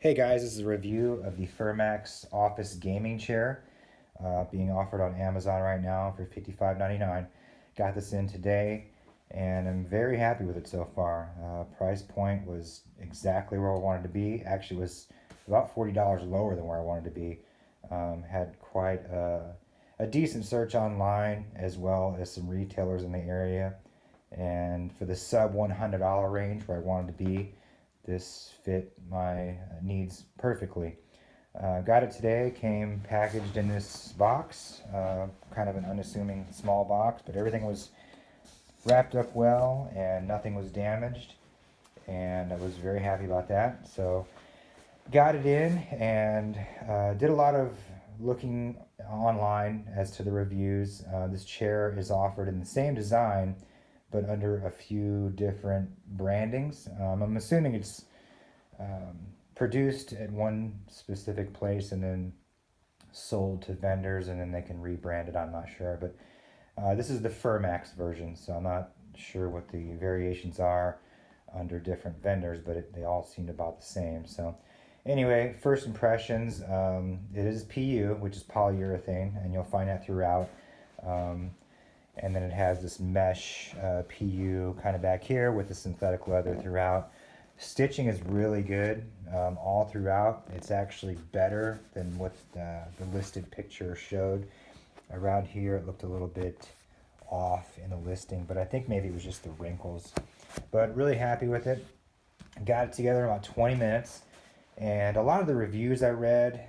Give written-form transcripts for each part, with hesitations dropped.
Hey guys, this is a review of the Furmax office gaming chair being offered on Amazon right now for $55.99. Got this in today and I'm very happy with it so far. Price point was exactly where I wanted to be. Actually, it was about $40 lower than where I wanted to be. Had quite a decent search online as well as some retailers in the area. And for the sub $100 range where I wanted to be, this fit my needs perfectly. Got it today, came packaged in this box, kind of an unassuming small box, but everything was wrapped up well and nothing was damaged, and I was very happy about that. So got it in and did a lot of looking online as to the reviews. This chair is offered in the same design but under a few different brandings. I'm assuming it's produced at one specific place and then sold to vendors and then they can rebrand it. I'm not sure, but this is the Furmax version, so I'm not sure what the variations are under different vendors, but they all seem about the same. So anyway, first impressions, it is PU, which is polyurethane, and you'll find that throughout. And then it has this mesh PU kind of back here with the synthetic leather throughout. Stitching is really good all throughout. It's actually better than what the listed picture showed. Around here it looked a little bit off in the listing, but I think maybe it was just the wrinkles. But really happy with it. Got it together in about 20 minutes. And a lot of the reviews I read,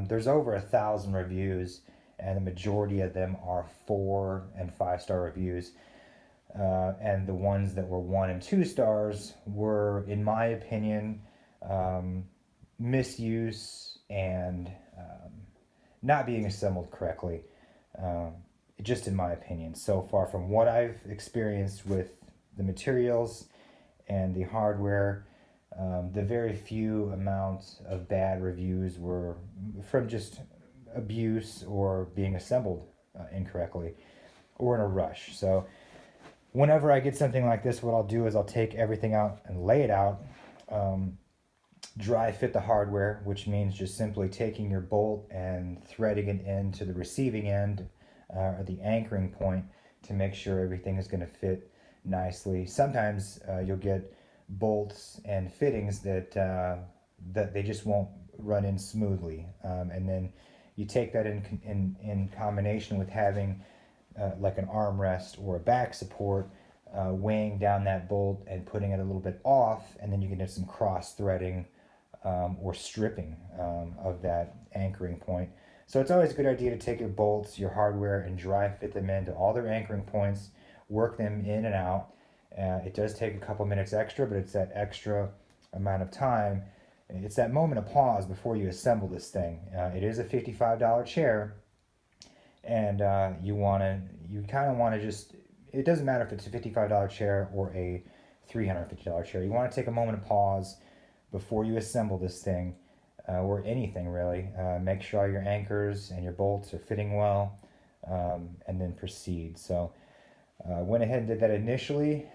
there's over 1,000 reviews, and the majority of them are 4 and 5-star reviews. And the ones that were 1 and 2 stars were, in my opinion, misuse and not being assembled correctly. Just in my opinion, so far from what I've experienced with the materials and the hardware, the very few amounts of bad reviews were from just abuse or being assembled incorrectly or in a rush. So whenever I get something like this, what I'll do is I'll take everything out and lay it out, dry fit the hardware, which means just simply taking your bolt and threading it into the receiving end or the anchoring point to make sure everything is going to fit nicely. Sometimes you'll get bolts and fittings that they just won't run in smoothly, and then you take that in combination with having like an armrest or a back support, weighing down that bolt and putting it a little bit off, and then you can do some cross threading or stripping of that anchoring point. So it's always a good idea to take your bolts, your hardware, and dry fit them into all their anchoring points, work them in and out. It does take a couple minutes extra, but it's that extra amount of time. It's that moment of pause before you assemble this thing. It is a $55 chair, and you kind of want to just, it doesn't matter if it's a $55 chair or a $350 chair. You want to take a moment of pause before you assemble this thing, or anything really. Make sure all your anchors and your bolts are fitting well, and then proceed. So went ahead and did that initially.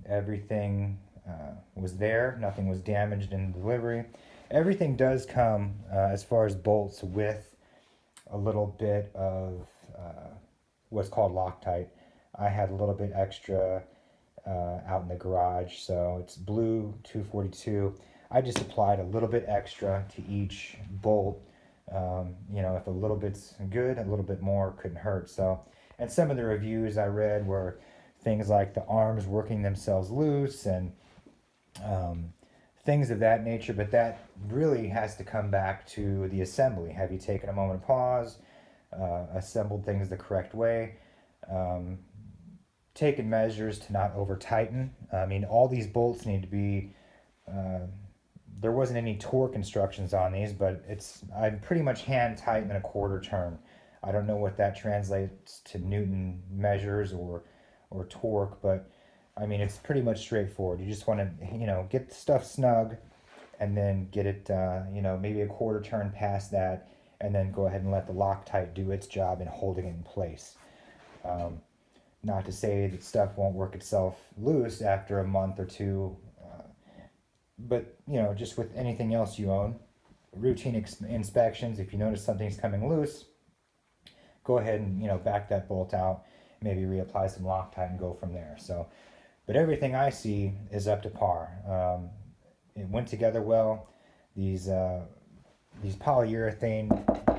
Everything was there. Nothing was damaged in the delivery. Everything does come, as far as bolts, with a little bit of what's called Loctite. I had a little bit extra out in the garage, so it's blue 242. I just applied a little bit extra to each bolt. If a little bit's good, a little bit more couldn't hurt. So, and some of the reviews I read were things like the arms working themselves loose and things of that nature, but that really has to come back to the assembly. Have you taken a moment of pause, assembled things the correct way, taken measures to not over tighten? I mean, all these bolts need to be, there wasn't any torque instructions on these, but I'm pretty much hand tighten in a quarter turn. I don't know what that translates to Newton measures or torque, but I mean, it's pretty much straightforward. You just want to, get the stuff snug and then get it, maybe a quarter turn past that, and then go ahead and let the Loctite do its job in holding it in place. Not to say that stuff won't work itself loose after a month or two But, you know, just with anything else you own, routine inspections, if you notice something's coming loose, go ahead and, you know, back that bolt out, maybe reapply some Loctite and go from there. So, but everything I see is up to par. It went together well. These polyurethane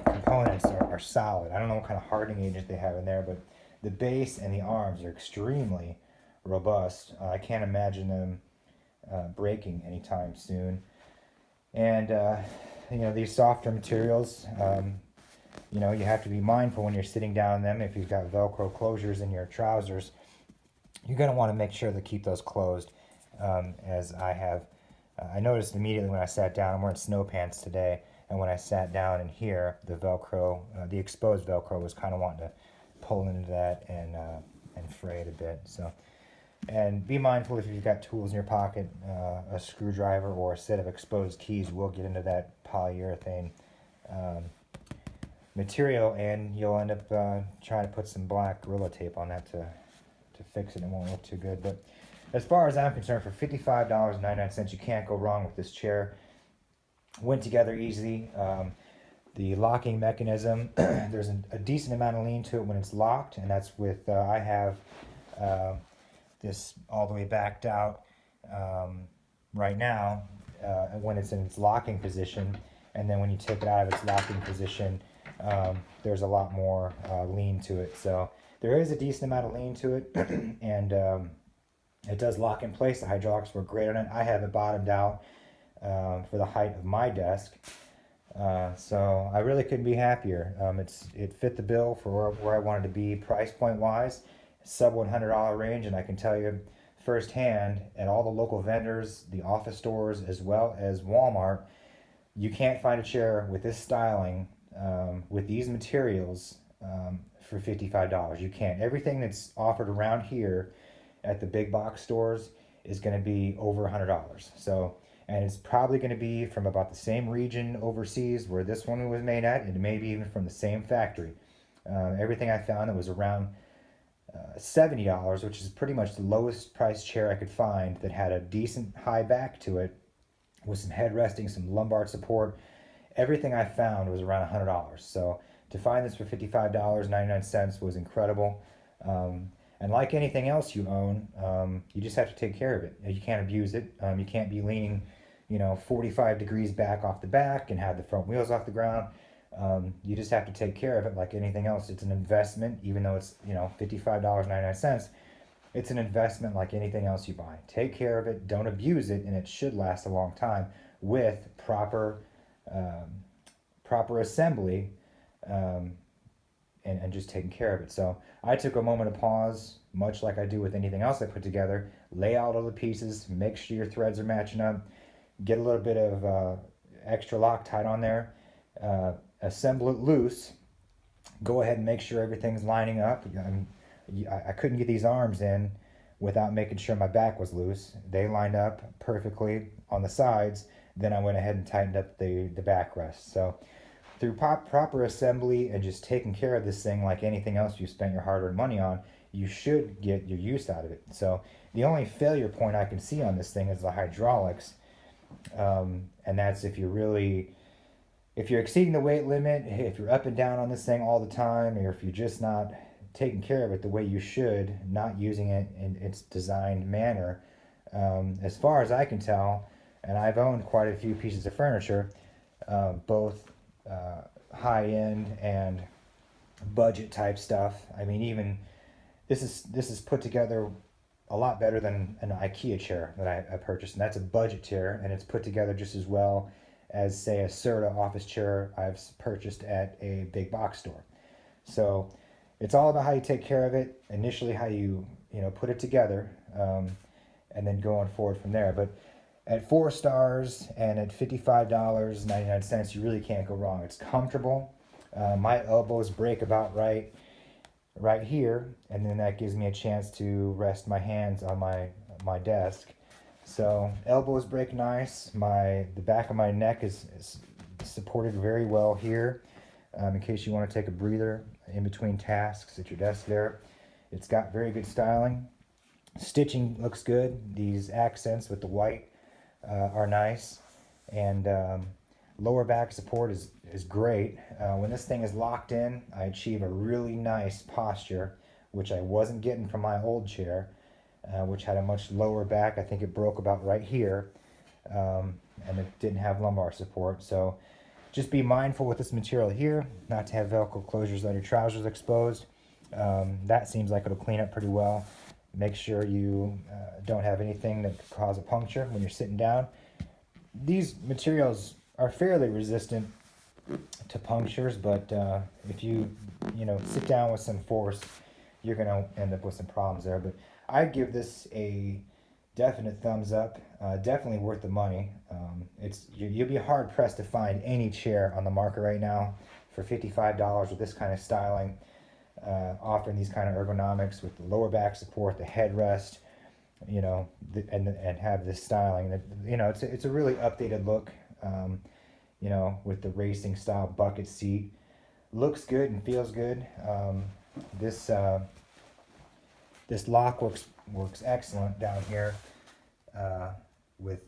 components are solid. I don't know what kind of hardening agent they have in there, but the base and the arms are extremely robust. I can't imagine them breaking anytime soon. And you know, these softer materials, you know, you have to be mindful when you're sitting down in them. If you've got Velcro closures in your trousers, you're going to want to make sure to keep those closed. As I have, I noticed immediately when I sat down. I'm wearing snow pants today, and when I sat down in here, the Velcro, the exposed Velcro, was kind of wanting to pull into that and fray it a bit. So, and be mindful if you've got tools in your pocket. A screwdriver or a set of exposed keys will get into that polyurethane material, and you'll end up trying to put some black Gorilla Tape on that to fix it. It won't look too good. But as far as I'm concerned, for $55.99, you can't go wrong with this chair. Went together easily. The locking mechanism, there's a decent amount of lean to it when it's locked, and that's with, I have this all the way backed out right now when it's in its locking position, and then when you take it out of its locking position, there's a lot more lean to it. So there is a decent amount of lean to it, and it does lock in place. The hydraulics work great on it. I have it bottomed out for the height of my desk. So I really couldn't be happier. It fit the bill for where I wanted to be price point wise, sub $100 range, and I can tell you firsthand at all the local vendors, the office stores, as well as Walmart, you can't find a chair with this styling, with these materials, for $55. You can't. Everything that's offered around here at the big box stores is going to be over $100. So, and it's probably going to be from about the same region overseas where this one was made at, and maybe even from the same factory. Everything I found that was around $70, which is pretty much the lowest price chair I could find that had a decent high back to it, with some headresting, some lumbar support. Everything I found was around $100. So to find this for $55.99 was incredible. And like anything else you own, you just have to take care of it. You can't abuse it. You can't be leaning, 45 degrees back off the back and have the front wheels off the ground. You just have to take care of it like anything else. It's an investment, even though it's, $55.99. It's an investment like anything else you buy. Take care of it, don't abuse it, and it should last a long time with proper assembly, and just taking care of it. So I took a moment of pause, much like I do with anything else I put together. Lay out all the pieces, make sure your threads are matching up, get a little bit of extra Loctite on there, assemble it loose, go ahead and make sure everything's lining up. I couldn't get these arms in without making sure my back was loose. They lined up perfectly on the sides. Then I went ahead and tightened up the backrest. So through proper assembly and just taking care of this thing like anything else you spent your hard-earned money on, you should get your use out of it. So the only failure point I can see on this thing is the hydraulics, and that's if you're exceeding the weight limit, if you're up and down on this thing all the time, or if you're just not taking care of it the way you should, not using it in its designed manner. As far as I can tell, and I've owned quite a few pieces of furniture, both high-end and budget type stuff. I mean, even this is put together a lot better than an IKEA chair that I purchased, and that's a budget chair, and it's put together just as well as, say, a Serta office chair I've purchased at a big box store. So it's all about how you take care of it, initially how you put it together, and then going forward from there. But at 4 stars and at $55.99, you really can't go wrong. It's comfortable. My elbows break about right here, and then that gives me a chance to rest my hands on my desk. So elbows break nice. The back of my neck is supported very well here, in case you want to take a breather in between tasks at your desk there. It's got very good styling. Stitching looks good. These accents with the white are nice, and lower back support is great. When this thing is locked in, I achieve a really nice posture, which I wasn't getting from my old chair, which had a much lower back. I think it broke about right here, and it didn't have lumbar support. So just be mindful with this material here, not to have Velcro closures on your trousers exposed. That seems like it'll clean up pretty well. Make sure you don't have anything that could cause a puncture when you're sitting down. These materials are fairly resistant to punctures, but if you sit down with some force, you're gonna end up with some problems there. But I'd give this a definite thumbs up. Definitely worth the money. You'll be hard pressed to find any chair on the market right now for $55 with this kind of styling, offering these kind of ergonomics with the lower back support, the headrest, and have this styling. It's a really updated look. With the racing style bucket seat, looks good and feels good. This lock works excellent down here, with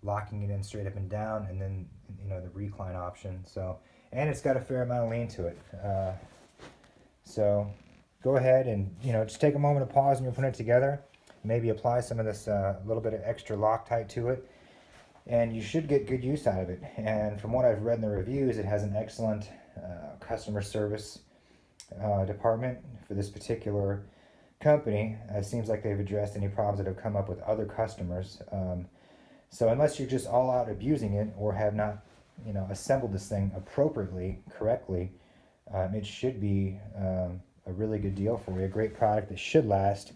locking it in straight up and down, and then the recline option. So, and it's got a fair amount of lean to it. So go ahead and just take a moment to pause when you're putting it together. Maybe apply some of this little bit of extra Loctite to it, and you should get good use out of it. And from what I've read in the reviews, it has an excellent customer service department for this particular company. It seems like they've addressed any problems that have come up with other customers. So unless you're just all out abusing it or have not assembled this thing appropriately, correctly, it should be a really good deal for you. A great product that should last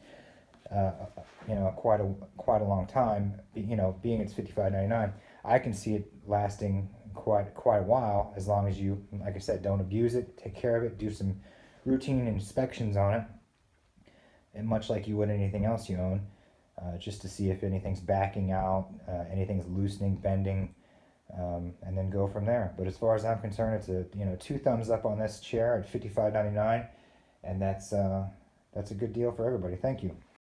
quite a long time. Being it's $55.99, I can see it lasting quite a while, as long as you, like I said, don't abuse it, take care of it, do some routine inspections on it, and much like you would anything else you own, just to see if anything's backing out, anything's loosening, bending, and then go from there. But as far as I'm concerned, it's a 2 thumbs up on this chair at $55.99, and that's a good deal for everybody. Thank you.